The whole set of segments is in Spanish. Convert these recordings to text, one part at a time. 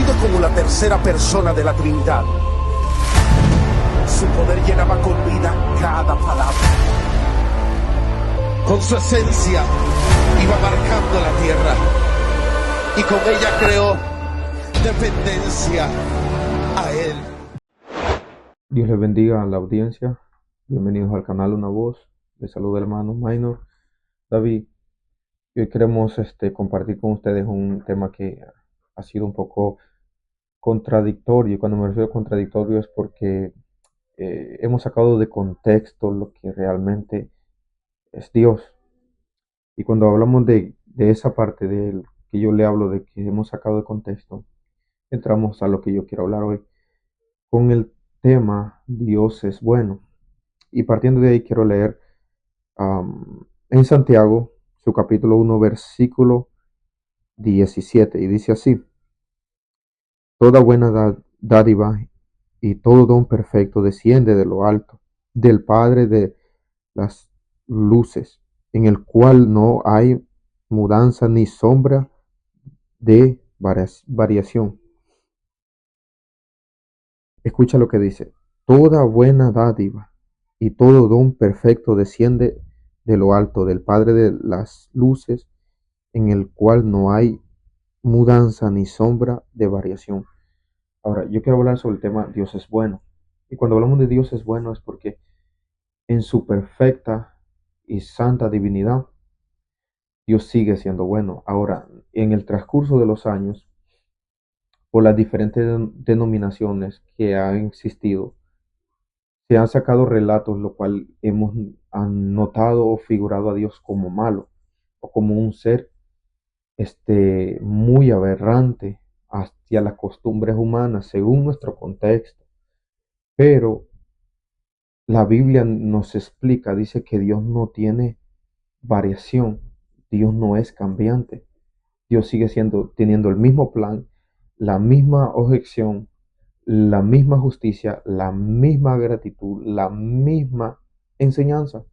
reconocido como la tercera persona de la Trinidad. Su poder llenaba con vida cada palabra. Con su esencia iba marcando la tierra y con ella creó dependencia a Él. Dios les bendiga a la audiencia. Bienvenidos al canal Una Voz. Les saluda el hermano Minor David. Y hoy queremos compartir con ustedes un tema que ha sido un poco contradictorio. Y cuando me refiero a contradictorio es porque hemos sacado de contexto lo que realmente es Dios. Y cuando hablamos de esa parte de que yo le hablo de que hemos sacado de contexto, entramos a lo que yo quiero hablar hoy con el tema Dios es bueno. Y partiendo de ahí quiero leer en Santiago, su capítulo 1, versículo 17, y dice así: Toda buena dádiva y todo don perfecto desciende de lo alto, del Padre de las luces, en el cual no hay mudanza ni sombra de variación. Escucha lo que dice: Toda buena dádiva y todo don perfecto desciende de lo alto, del Padre de las luces, en el cual no hay mudanza ni sombra de variación. Ahora, yo quiero hablar sobre el tema Dios es bueno. Y cuando hablamos de Dios es bueno es porque en su perfecta y santa divinidad, Dios sigue siendo bueno. Ahora, en el transcurso de los años, por las diferentes denominaciones que han existido, se han sacado relatos, lo cual hemos notado o figurado a Dios como malo o como un ser muy aberrante hacia las costumbres humanas según nuestro contexto. Pero la Biblia nos explica, dice que Dios no tiene variación, Dios no es cambiante, Dios sigue teniendo el mismo plan, la misma objeción, la misma justicia, la misma gratitud, la misma enseñanza.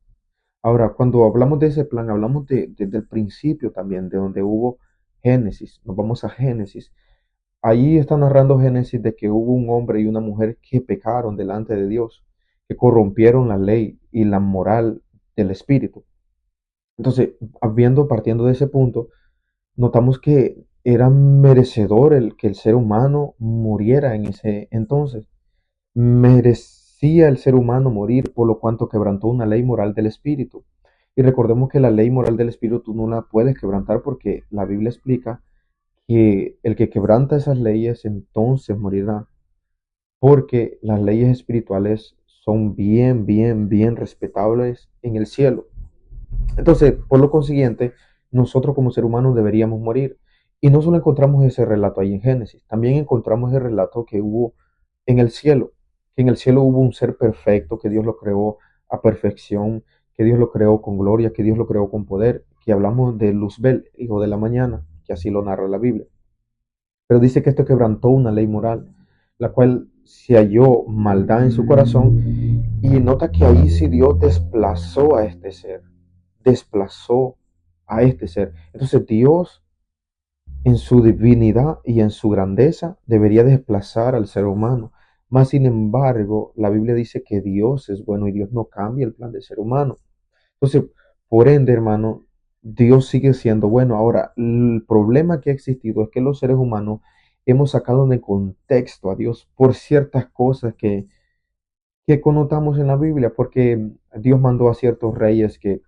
Ahora, cuando hablamos de ese plan, hablamos desde el principio también, de donde hubo Génesis. Nos vamos a Génesis. Allí está narrando Génesis de que hubo un hombre y una mujer que pecaron delante de Dios, que corrompieron la ley y la moral del espíritu. Entonces, partiendo de ese punto, notamos que era merecedor que el ser humano muriera en ese entonces. Merecía el ser humano morir por lo cuanto quebrantó una ley moral del espíritu. Y recordemos que la ley moral del espíritu tú no la puedes quebrantar porque la Biblia explica que el que quebranta esas leyes entonces morirá, porque las leyes espirituales son bien respetables en el cielo. Entonces, por lo consiguiente, nosotros como ser humano deberíamos morir. Y no solo encontramos ese relato ahí en Génesis, también encontramos el relato que hubo en el cielo, que en el cielo hubo un ser perfecto, que Dios lo creó a perfección, que Dios lo creó con gloria, que Dios lo creó con poder, que hablamos de Luzbel, hijo de la mañana, que así lo narra la Biblia. Pero dice que esto quebrantó una ley moral, la cual se halló maldad en su corazón, y nota que ahí sí Dios desplazó a este ser, desplazó a este ser. Entonces Dios, en su divinidad y en su grandeza, debería desplazar al ser humano. Mas, sin embargo, la Biblia dice que Dios es bueno y Dios no cambia el plan del ser humano. Entonces, por ende, hermano, Dios sigue siendo bueno. Ahora, el problema que ha existido es que los seres humanos hemos sacado de contexto a Dios por ciertas cosas que connotamos en la Biblia, porque Dios mandó a ciertos reyes que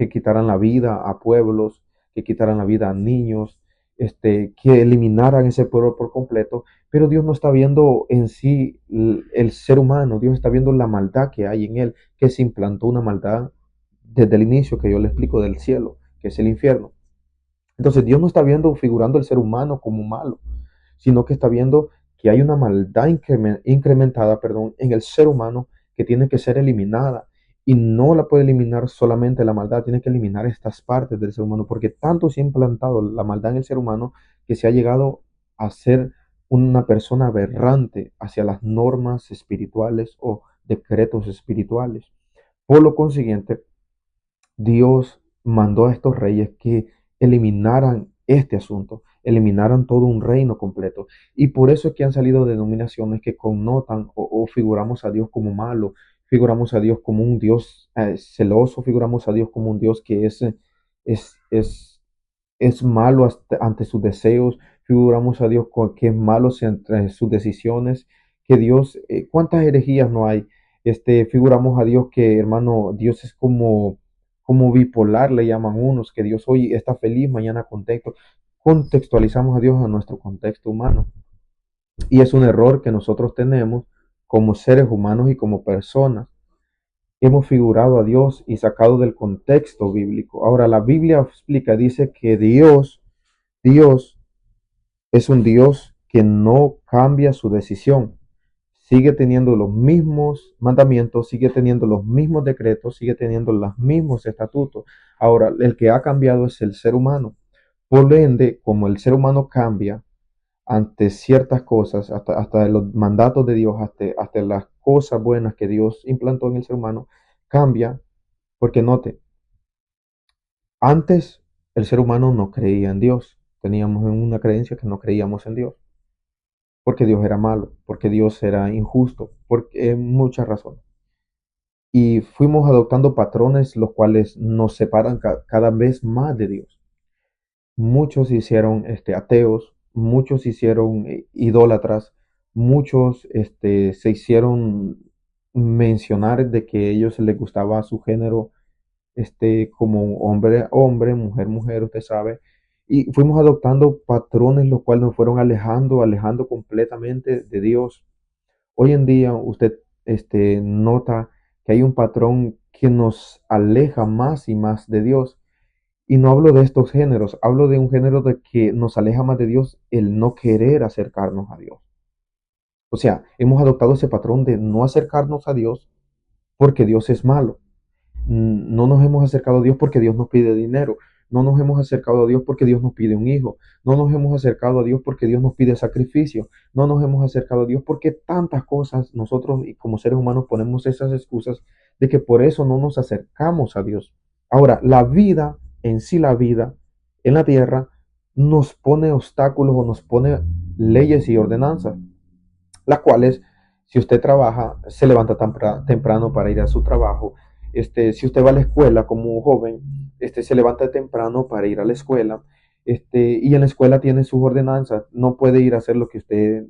quitaran la vida a pueblos, que quitaran la vida a niños, que eliminaran ese pueblo por completo, pero Dios no está viendo en sí el ser humano, Dios está viendo la maldad que hay en él, que se implantó una maldad desde el inicio, que yo le explico, del cielo, que es el infierno. Entonces Dios no está viendo, figurando el ser humano como malo, sino que está viendo que hay una maldad incrementada, en el ser humano que tiene que ser eliminada. Y no la puede eliminar solamente la maldad, tiene que eliminar estas partes del ser humano, porque tanto se ha implantado la maldad en el ser humano que se ha llegado a ser una persona aberrante hacia las normas espirituales o decretos espirituales. Por lo consiguiente, Dios mandó a estos reyes que eliminaran este asunto. eliminaran todo un reino completo. Y por eso es que han salido denominaciones que connotan o figuramos a Dios como malo, figuramos a Dios como un Dios celoso, figuramos a Dios como un Dios que es, es, es malo ante sus deseos, figuramos a Dios que es malo entre sus decisiones, que Dios, ¿cuántas herejías no hay? Figuramos a Dios que, hermano, Dios es como bipolar, le llaman unos, que Dios hoy está feliz, mañana contento. Contextualizamos a Dios a nuestro contexto humano. Y es un error que nosotros tenemos como seres humanos y como personas. Hemos figurado a Dios y sacado del contexto bíblico. Ahora, la Biblia explica, dice que Dios es un Dios que no cambia su decisión. Sigue teniendo los mismos mandamientos, sigue teniendo los mismos decretos, sigue teniendo los mismos estatutos. Ahora, el que ha cambiado es el ser humano. Por ende, como el ser humano cambia ante ciertas cosas, hasta los mandatos de Dios, hasta las cosas buenas que Dios implantó en el ser humano, cambia, porque note, antes el ser humano no creía en Dios. Teníamos una creencia que no creíamos en Dios, porque Dios era malo, porque Dios era injusto, por muchas razones. Y fuimos adoptando patrones los cuales nos separan cada vez más de Dios. Muchos se hicieron ateos, muchos se hicieron idólatras, muchos se hicieron mencionar de que a ellos les gustaba su género como hombre, hombre, mujer, mujer, usted sabe. Y fuimos adoptando patrones los cuales nos fueron alejando completamente de Dios. Hoy en día usted nota que hay un patrón que nos aleja más y más de Dios. Y no hablo de estos géneros, hablo de un género de que nos aleja más de Dios el no querer acercarnos a Dios. O sea, hemos adoptado ese patrón de no acercarnos a Dios porque Dios es malo. No nos hemos acercado a Dios porque Dios nos pide dinero. No nos hemos acercado a Dios porque Dios nos pide un hijo. No nos hemos acercado a Dios porque Dios nos pide sacrificio. No nos hemos acercado a Dios porque tantas cosas nosotros y como seres humanos ponemos esas excusas de que por eso no nos acercamos a Dios. Ahora, la vida en sí, la vida en la tierra nos pone obstáculos o nos pone leyes y ordenanzas, las cuales, si usted trabaja, se levanta temprano para ir a su trabajo. Si usted va a la escuela como joven, se levanta temprano para ir a la escuela. Y en la escuela tiene sus ordenanzas. No puede ir a hacer lo que usted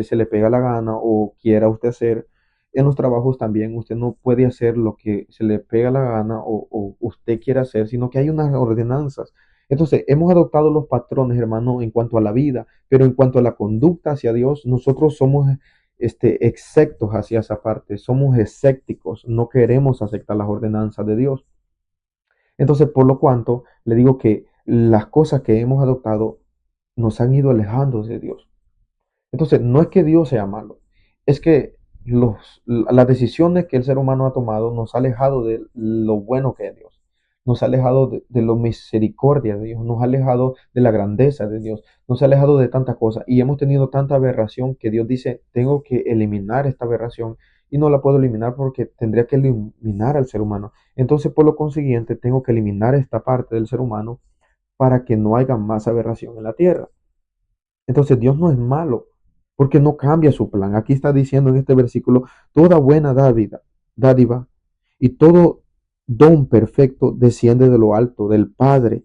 se le pega la gana o quiera usted hacer. En los trabajos también usted no puede hacer lo que se le pega la gana o usted quiera hacer, sino que hay unas ordenanzas. Entonces, hemos adoptado los patrones, hermano, en cuanto a la vida, pero en cuanto a la conducta hacia Dios, nosotros somos exectos hacia esa parte, somos escépticos, no queremos aceptar las ordenanzas de Dios. Entonces, por lo cuanto, le digo que las cosas que hemos adoptado nos han ido alejando de Dios. Entonces, no es que Dios sea malo, es que las decisiones que el ser humano ha tomado nos ha alejado de lo bueno que es Dios, nos ha alejado de la misericordia de Dios, nos ha alejado de la grandeza de Dios, nos ha alejado de tantas cosas y hemos tenido tanta aberración que Dios dice, tengo que eliminar esta aberración y no la puedo eliminar porque tendría que eliminar al ser humano. Entonces, por lo consiguiente, tengo que eliminar esta parte del ser humano para que no haya más aberración en la tierra. Entonces Dios no es malo, porque no cambia su plan. Aquí está diciendo en este versículo, toda buena dádiva y todo don perfecto desciende de lo alto, del Padre.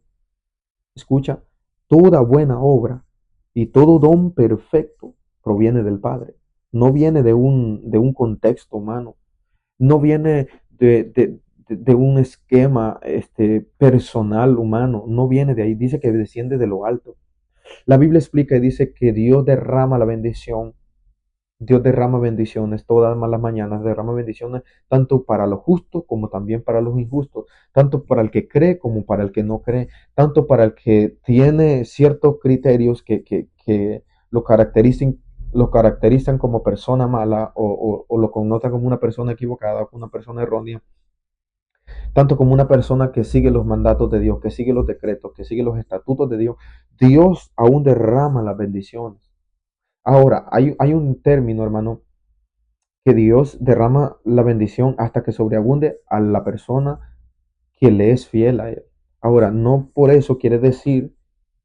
Escucha, toda buena obra y todo don perfecto proviene del Padre. No viene de un contexto humano, no viene de un esquema personal humano, no viene de ahí, dice que desciende de lo alto. La Biblia explica y dice que Dios derrama la bendición, Dios derrama bendiciones todas las mañanas, derrama bendiciones tanto para los justos como también para los injustos, tanto para el que cree como para el que no cree, tanto para el que tiene ciertos criterios que lo caracterizan como persona mala o lo connotan como una persona equivocada o como una persona errónea, tanto como una persona que sigue los mandatos de Dios, que sigue los decretos, que sigue los estatutos de Dios. Dios aún derrama las bendiciones. Ahora, hay un término, hermano, que Dios derrama la bendición hasta que sobreabunde a la persona que le es fiel a Él. Ahora, no por eso quiere decir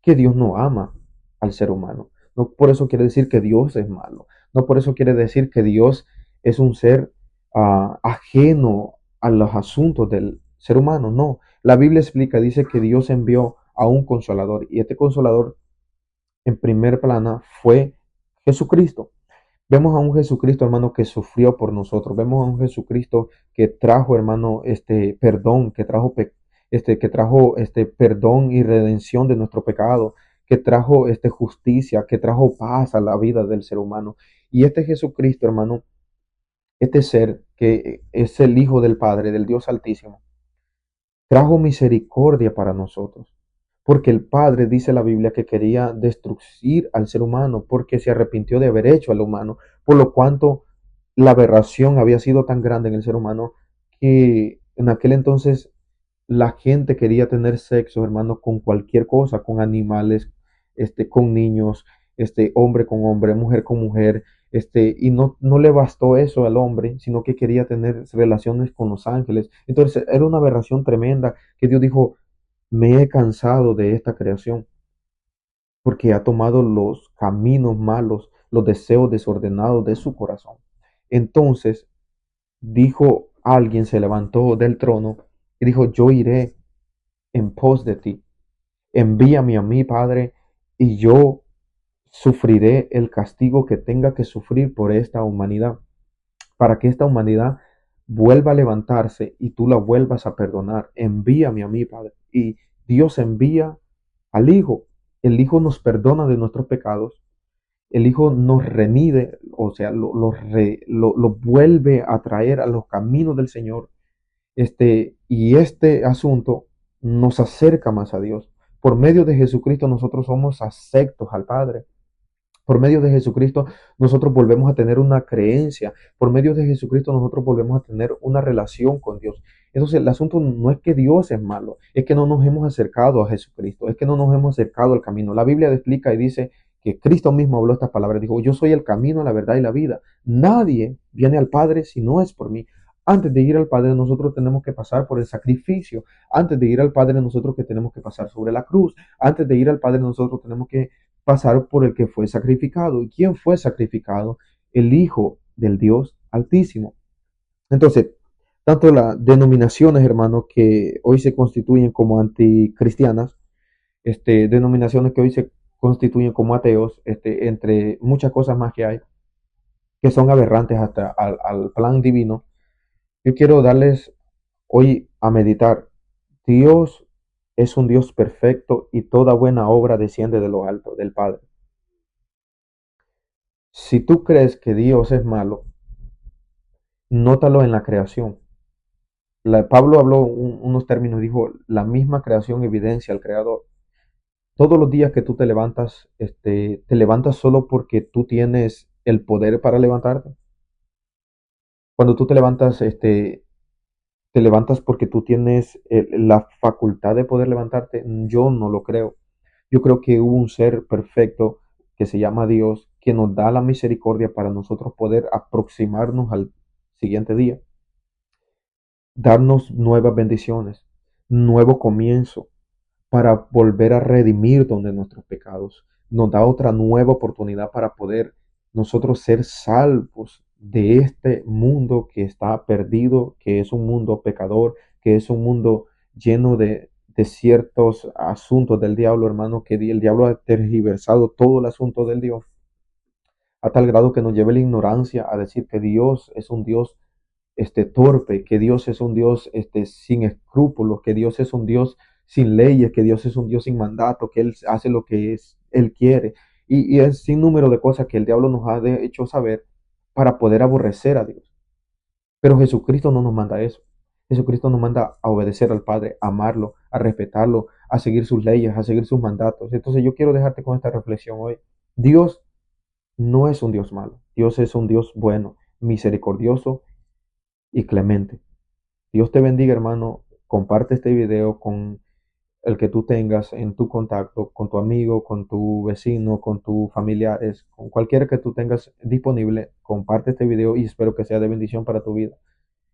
que Dios no ama. al ser humano. No por eso quiere decir que Dios es malo. No por eso quiere decir que Dios es un ser ajeno a los asuntos del ser humano. No. La Biblia explica, dice que Dios envió a un consolador y este consolador en primer plana fue Jesucristo. Vemos a un Jesucristo, hermano, que sufrió por nosotros. Vemos a un Jesucristo que trajo, hermano, perdón, que trajo perdón y redención de nuestro pecado, que trajo justicia, que trajo paz a la vida del ser humano. Y este Jesucristo, hermano, este ser que es el Hijo del Padre, del Dios Altísimo, trajo misericordia para nosotros. Porque el Padre dice la Biblia que quería destruir al ser humano porque se arrepintió de haber hecho al humano, por lo cuanto la aberración había sido tan grande en el ser humano que en aquel entonces la gente quería tener sexo, hermano, con cualquier cosa, con animales, con niños, hombre con hombre, mujer con mujer, y no le bastó eso al hombre, sino que quería tener relaciones con los ángeles. Entonces era una aberración tremenda que Dios dijo, me he cansado de esta creación porque ha tomado los caminos malos, los deseos desordenados de su corazón. Entonces dijo alguien, se levantó del trono y dijo, yo iré en pos de ti. Envíame a mí, Padre, y yo sufriré el castigo que tenga que sufrir por esta humanidad, para que esta humanidad vuelva a levantarse y tú la vuelvas a perdonar. Envíame a mí, Padre. Y Dios envía al Hijo. El Hijo nos perdona de nuestros pecados. El Hijo nos remide, o sea, lo vuelve a traer a los caminos del Señor. Y este asunto nos acerca más a Dios. Por medio de Jesucristo nosotros somos aceptos al Padre. Por medio de Jesucristo nosotros volvemos a tener una creencia. Por medio de Jesucristo nosotros volvemos a tener una relación con Dios. Entonces el asunto no es que Dios es malo, es que no nos hemos acercado a Jesucristo, es que no nos hemos acercado al camino. La Biblia explica y dice que Cristo mismo habló estas palabras. Dijo, yo soy el camino, la verdad y la vida. Nadie viene al Padre si no es por mí. Antes de ir al Padre nosotros tenemos que pasar por el sacrificio. Antes de ir al Padre nosotros que tenemos que pasar sobre la cruz. Antes de ir al Padre nosotros tenemos que pasar por el que fue sacrificado. ¿Y quién fue sacrificado? El Hijo del Dios Altísimo. Entonces, tanto las denominaciones, hermanos, que hoy se constituyen como anticristianas, denominaciones que hoy se constituyen como ateos, entre muchas cosas más que hay, que son aberrantes hasta al plan divino, yo quiero darles hoy a meditar. Dios es un Dios perfecto y toda buena obra desciende de lo alto, del Padre. Si tú crees que Dios es malo, nótalo en la creación. Pablo habló unos términos, dijo, la misma creación evidencia al Creador. Todos los días que tú te levantas solo porque tú tienes el poder para levantarte. Cuando tú te levantas porque tú tienes la facultad de poder levantarte. Yo no lo creo. Yo creo que hubo un ser perfecto que se llama Dios, que nos da la misericordia para nosotros poder aproximarnos al siguiente día, darnos nuevas bendiciones, nuevo comienzo para volver a redimirnos de nuestros pecados. Nos da otra nueva oportunidad para poder nosotros ser salvos de este mundo que está perdido, que es un mundo pecador, que es un mundo lleno de ciertos asuntos del diablo, hermano, que el diablo ha tergiversado todo el asunto del Dios, a tal grado que nos lleve la ignorancia a decir que Dios es un Dios torpe, que Dios es un Dios sin escrúpulos, que Dios es un Dios sin leyes, que Dios es un Dios sin mandato, que Él hace lo que Él quiere. Y es sin número de cosas que el diablo nos ha hecho saber para poder aborrecer a Dios. Pero Jesucristo no nos manda eso. Jesucristo nos manda a obedecer al Padre, a amarlo, a respetarlo, a seguir sus leyes, a seguir sus mandatos. Entonces yo quiero dejarte con esta reflexión hoy. Dios no es un Dios malo. Dios es un Dios bueno, misericordioso y clemente. Dios te bendiga, hermano. Comparte este video con el que tú tengas en tu contacto, con tu amigo, con tu vecino, con tus familiares, con cualquiera que tú tengas disponible. Comparte este video y espero que sea de bendición para tu vida.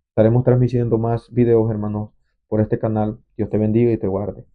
Estaremos transmitiendo más videos, hermanos, por este canal. Dios te bendiga y te guarde.